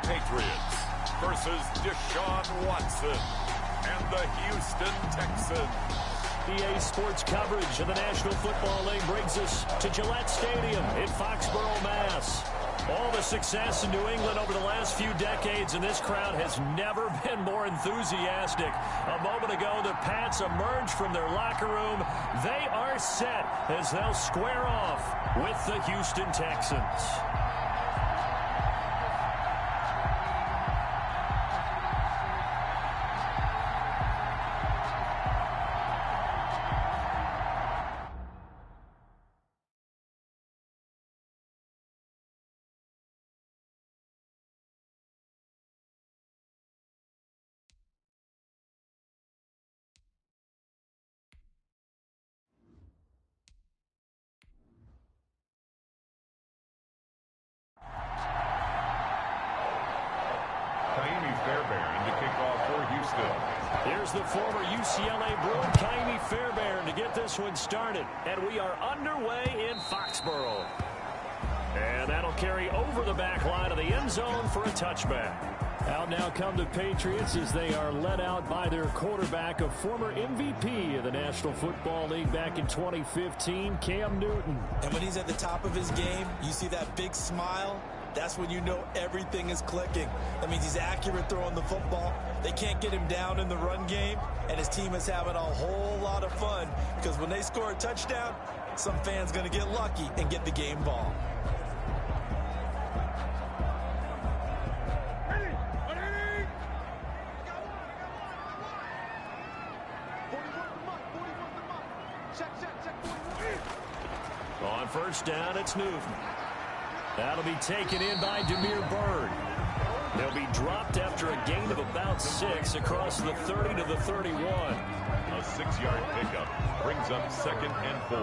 Patriots versus Deshaun Watson and the Houston Texans. EA Sports coverage of the National Football League brings us to Gillette Stadium in Foxborough, Mass. All the success in New England over the last few decades, and this crowd has never been more enthusiastic. A moment ago, the Pats emerged from their locker room. They are set as they'll square off with the Houston Texans. Here's the former UCLA Bruin, Ka'imi Fairbairn, to get this one started. And we are underway in Foxborough. And that'll carry over the back line of the end zone for a touchback. Out now come the Patriots as they are led out by their quarterback, a former MVP of the National Football League back in 2015, Cam Newton. And when he's at the top of his game, you see that big smile. That's when you know everything is clicking. That means he's accurate throwing the football. They can't get him down in the run game, and his team is having a whole lot of fun because when they score a touchdown, some fan's going to get lucky and get the game ball. On first down, it's Newton. That'll be taken in by Demir Bird. They'll be dropped after a gain of about 6 across the 30 to the 31. A 6-yard pickup brings up 2nd and 4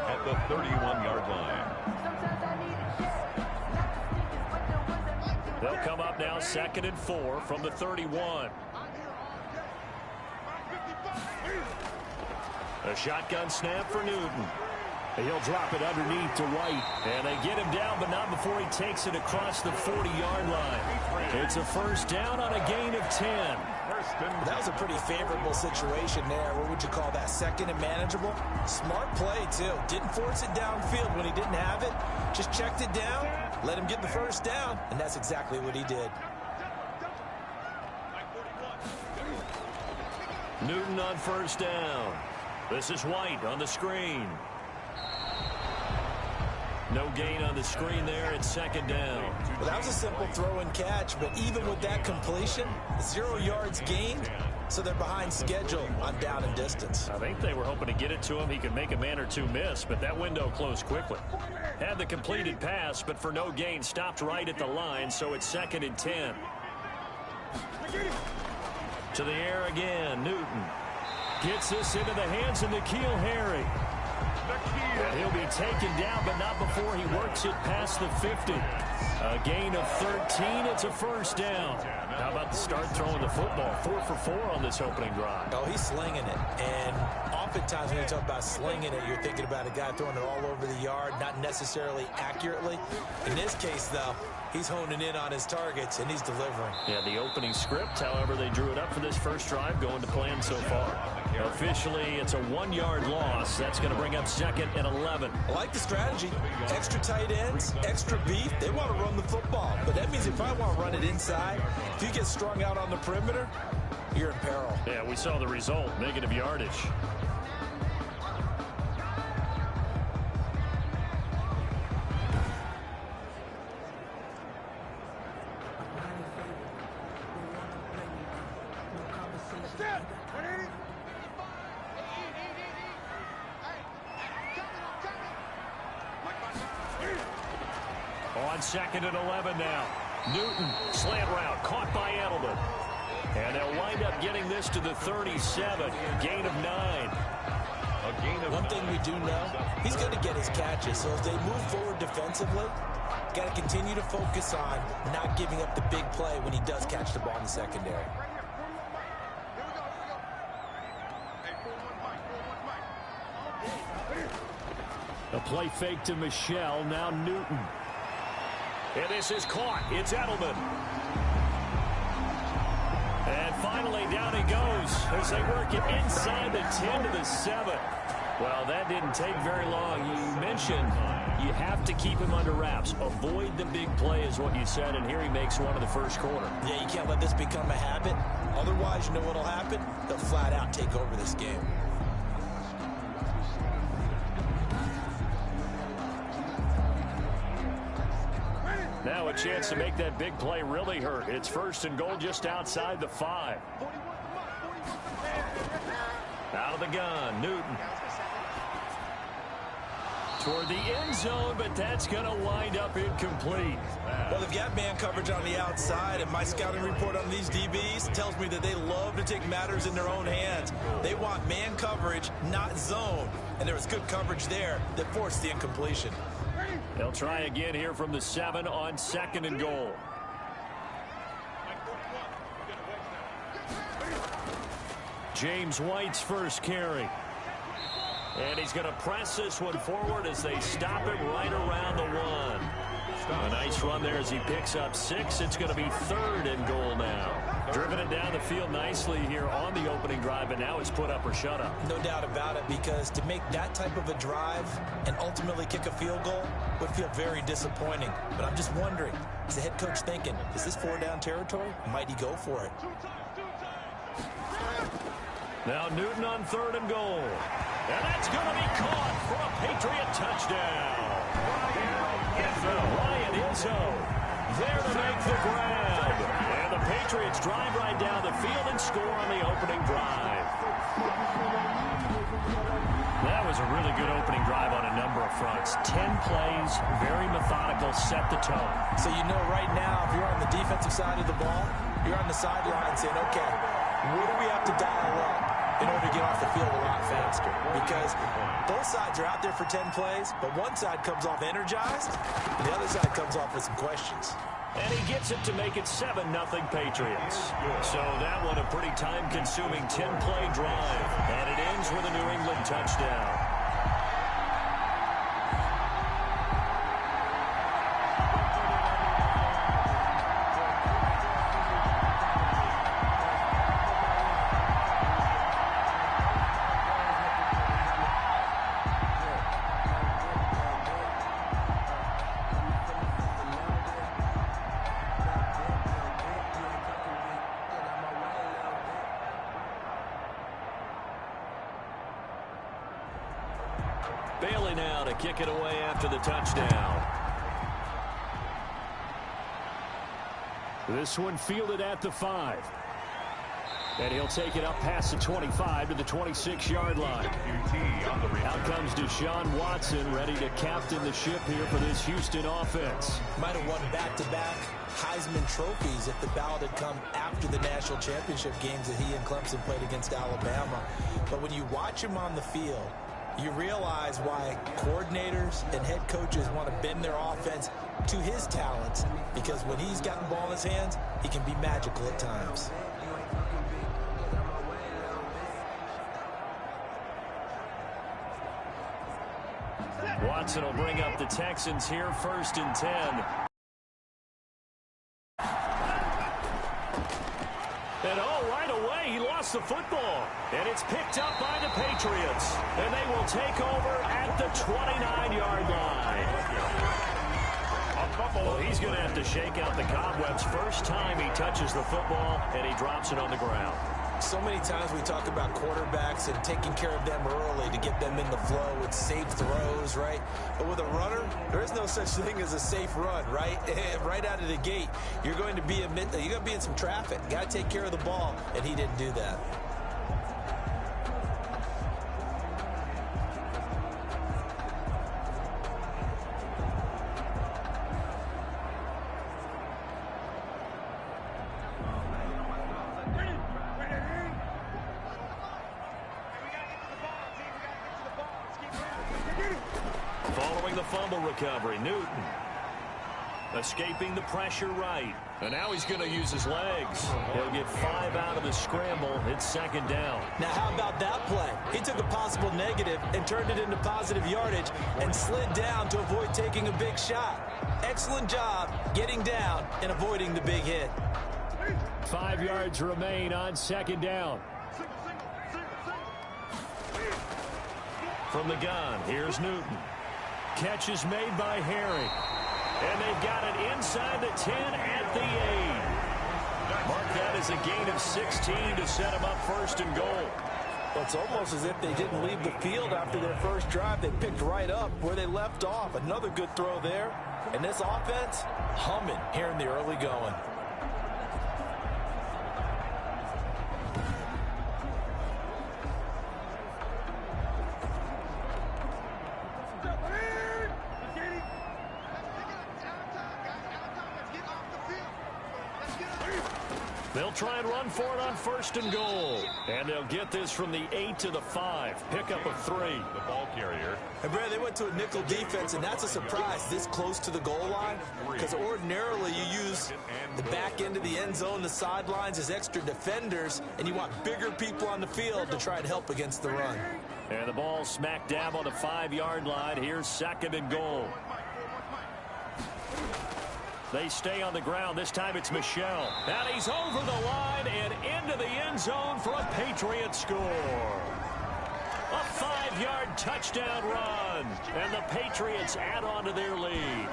at the 31-yard line. They'll come up now 2nd and 4 from the 31. A shotgun snap for Newton. He'll drop it underneath to White. And they get him down, but not before he takes it across the 40-yard line. It's a first down on a gain of 10. That was a pretty favorable situation there. What would you call that? 2nd and manageable? Smart play, too. Didn't force it downfield when he didn't have it. Just checked it down, let him get the first down, and that's exactly what he did. Newton on first down. This is White on the screen. No gain on the screen there. It's 2nd down. Well, that was a simple throw and catch, but even with that completion, 0 yards gained, so they're behind schedule on down and distance. I think they were hoping to get it to him. He could make a man or two miss, but that window closed quickly. Had the completed pass, but for no gain, stopped right at the line, so it's 2nd and 10. To the air again, Newton. Gets this into the hands of N'Keal Harry. And he'll be taken down, but not before he works it past the 50. A gain of 13. It's a first down. How about the start throwing the football? 4 for 4 on this opening drive. Oh, he's slinging it. And oftentimes when you talk about slinging it, you're thinking about a guy throwing it all over the yard, not necessarily accurately. In this case, though, he's honing in on his targets, and he's delivering. Yeah, the opening script, however, they drew it up for this first drive, going to plan so far. Officially, it's a 1-yard loss. That's going to bring up 2nd and 11. I like the strategy. Extra tight ends, extra beef. They want to run the football, but that means they probably want to run it inside. If you get strung out on the perimeter, you're in peril. Yeah, we saw the result, negative yardage. On 2nd and 11 now. Newton, slant route, caught by Edelman. And they'll wind up getting this to the 37. Gain of 9. One thing we do know, he's going to get his catches. So as they move forward defensively, got to continue to focus on not giving up the big play when he does catch the ball in the secondary. A play fake to Michelle, now Newton. And this is caught. It's Edelman. finally down he goes as they work it inside the 10 to the 7. Well, that didn't take very long. You mentioned you have to keep him under wraps. Avoid the big play is what you said, and here he makes one in the first quarter. Yeah, you can't let this become a habit. Otherwise, you know what will happen? They'll flat out take over this game. Now a chance to make that big play really hurt. It's first and goal just outside the 5. Out of the gun, Newton. Toward the end zone, but that's going to wind up incomplete. Well, they've got man coverage on the outside, and my scouting report on these DBs tells me that they love to take matters in their own hands. They want man coverage, not zone. And there was good coverage there that forced the incompletion. They'll try again here from the 7 on second and goal. James White's first carry. And he's going to press this one forward as they stop him right around the 1. A nice run there as he picks up 6. It's going to be third and goal now. Driven it down the field nicely here on the opening drive, but now it's put up or shut up. No doubt about it, because to make that type of a drive and ultimately kick a field goal would feel very disappointing. But I'm just wondering, is the head coach thinking, is this 4-down territory? Might he go for it? Now Newton on third and goal. And that's going to be caught for a Patriot touchdown. Ryan Izzo there to make the grab. And the Patriots drive right down the field and score on the opening drive. That was a really good opening drive on a number of fronts. 10 plays, very methodical, set the tone. So you know right now, if you're on the defensive side of the ball, you're on the sideline saying, okay, what do we have to dial up in order to get off the field a lot faster? Because both sides are out there for 10 plays, but one side comes off energized, and the other side comes off with some questions. And he gets it to make it 7-0 Patriots. So that one a pretty time-consuming 10-play drive. And it ends with a New England touchdown. Bailey now to kick it away after the touchdown. This one fielded at the 5. And he'll take it up past the 25 to the 26-yard line. Out comes Deshaun Watson, ready to captain the ship here for this Houston offense. Might have won back-to-back Heisman trophies if the ballot had come after the national championship games that he and Clemson played against Alabama. But when you watch him on the field, you realize why coordinators and head coaches want to bend their offense to his talents, because when he's got the ball in his hands, he can be magical at times. Watson will bring up the Texans here, first and 10. And right away, he lost the football. And it's picked up by the Patriots. And they will take over at the 29-yard line. Well, he's going to have to shake out the cobwebs. First time he touches the football, and he drops it on the ground. So many times we talk about quarterbacks and taking care of them early to get them in the flow with safe throws, right? But with a runner, there is no such thing as a safe run, right? Right out of the gate, you're going to be in some traffic. Got to take care of the ball, and he didn't do that. Following the fumble recovery, Newton escaping the pressure right. And now he's going to use his legs. He'll get 5 out of the scramble. It's second down. Now, how about that play? He took a possible negative and turned it into positive yardage and slid down to avoid taking a big shot. Excellent job getting down and avoiding the big hit. 5 yards remain on second down. From the gun, here's Newton. Catch is made by Harry. And they've got it inside the 10 at the 8. Mark that as a gain of 16 to set them up first and goal. It's almost as if they didn't leave the field after their first drive. They picked right up where they left off. Another good throw there. And this offense, humming here in the early going. They'll try and run for it on first and goal. And they'll get this from the 8 to the 5. Pickup of 3. The ball carrier. And Brad, they went to a nickel defense, and that's a surprise this close to the goal line, because ordinarily you use the back end of the end zone, the sidelines as extra defenders, and you want bigger people on the field to try and help against the run. And the ball smack dab on the 5-yard line. Here's second and goal. They stay on the ground. This time it's Michel. And he's over the line and into the end zone for a Patriot score. A 5-yard touchdown run. And the Patriots add on to their lead.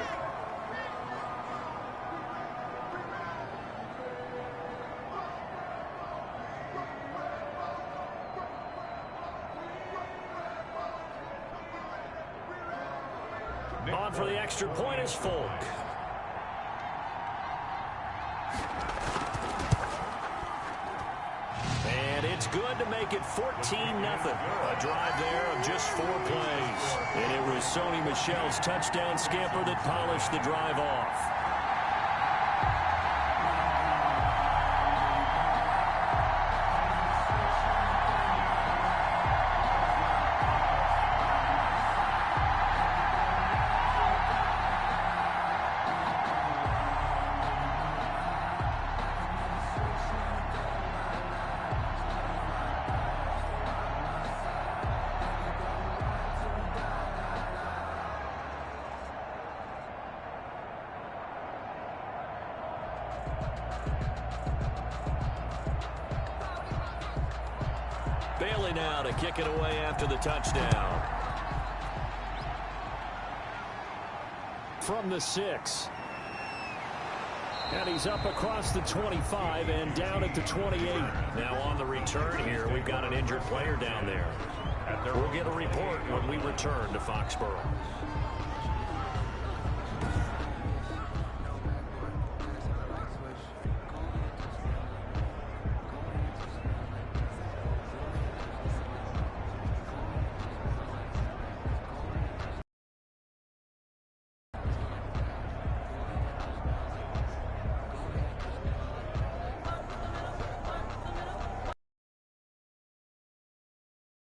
On for the extra point is Folk. And it's good to make it 14-0. A drive there of just 4 plays. And it was Sony Michel's touchdown scamper that polished the drive off. Bailey now to kick it away after the touchdown. From the 6. And he's up across the 25 and down at the 28. Now on the return here, we've got an injured player down there. We'll get a report when we return to Foxborough.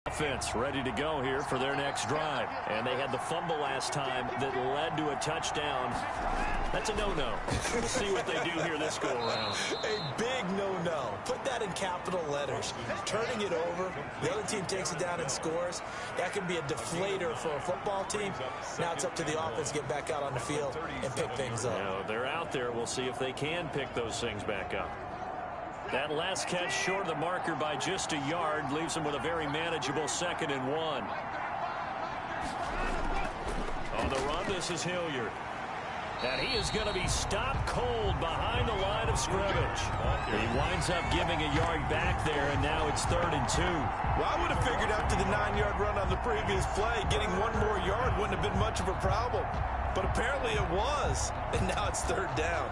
Offense ready to go here for their next drive. And they had the fumble last time that led to a touchdown. That's a no-no. We'll see what they do here this go-around. A big no-no. Put that in capital letters. Turning it over, the other team takes it down and scores. That can be a deflator for a football team. Now it's up to the offense to get back out on the field and pick things up. Now, they're out there. We'll see if they can pick those things back up. That last catch short of the marker by just a yard leaves them with a very manageable 2nd and 1. On the run, this is Hilliard. And he is going to be stopped cold behind the line of scrimmage. He winds up giving a yard back there, and now it's 3rd and 2. Well, I would have figured after the 9-yard run on the previous play, getting 1 more yard wouldn't have been much of a problem. But apparently it was, and now it's 3rd down.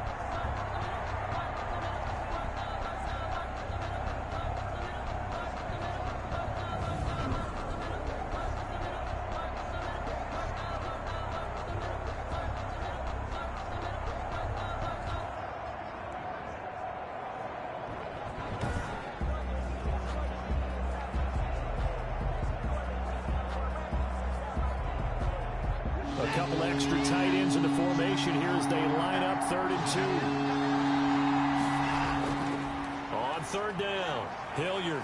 A couple extra tight ends in the formation here as they line up 3rd and 2. On 3rd down, Hilliard.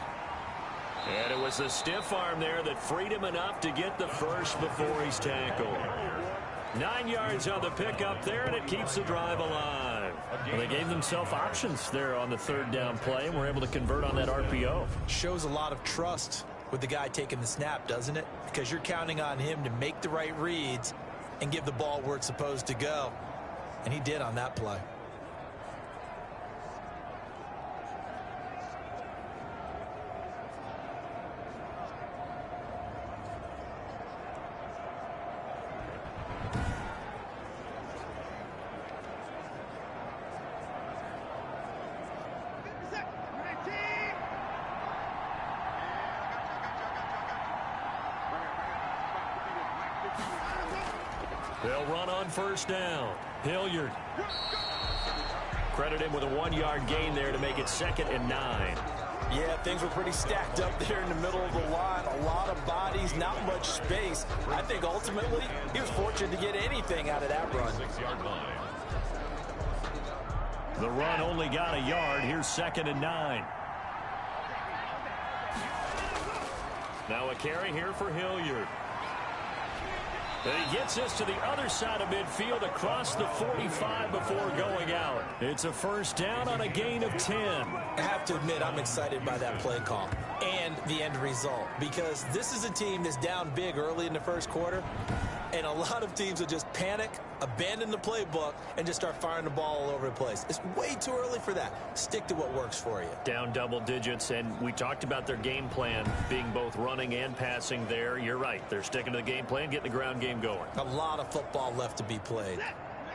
And it was a stiff arm there that freed him enough to get the first before he's tackled. 9 yards on the pickup there, and it keeps the drive alive. Well, they gave themselves options there on the third down play, and were able to convert on that RPO. Shows a lot of trust with the guy taking the snap, doesn't it? Because you're counting on him to make the right reads and give the ball where it's supposed to go. And he did on that play. They'll run on first down. Hilliard. Credit him with a 1-yard gain there to make it 2nd and 9. Yeah, things were pretty stacked up there in the middle of the line. A lot of bodies, not much space. I think ultimately he was fortunate to get anything out of that run. 6-yard line. The run only got a yard. Here's 2nd and 9. Now a carry here for Hilliard. And he gets us to the other side of midfield across the 45 before going out. It's a first down on a gain of 10. I have to admit, I'm excited by that play call and the end result, because this is a team that's down big early in the first quarter, and a lot of teams will just panic, abandon the playbook, and just start firing the ball all over the place. It's way too early for that. Stick to what works for you. Down double digits, and we talked about their game plan being both running and passing there. You're right. They're sticking to the game plan, getting the ground game going. A lot of football left to be played.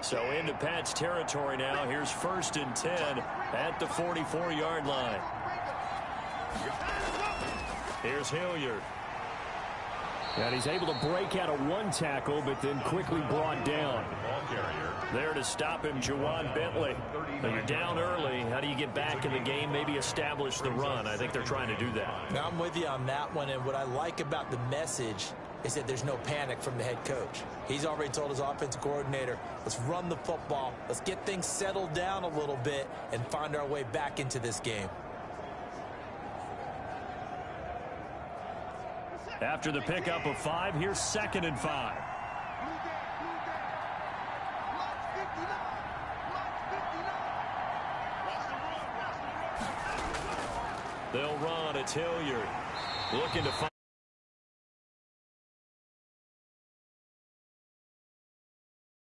So into Pat's territory now. Here's 1st and 10 at the 44-yard line. Here's Hilliard. And he's able to break out of one tackle, but then quickly brought down. There to stop him, Juwan Bentley. Now you're down early. How do you get back in the game, maybe establish the run? I think they're trying to do that. Now, I'm with you on that one, and what I like about the message is that there's no panic from the head coach. He's already told his offensive coordinator, let's run the football, let's get things settled down a little bit and find our way back into this game. After the pickup of 5, here's 2nd and 5. They'll run. It's Hilliard looking to find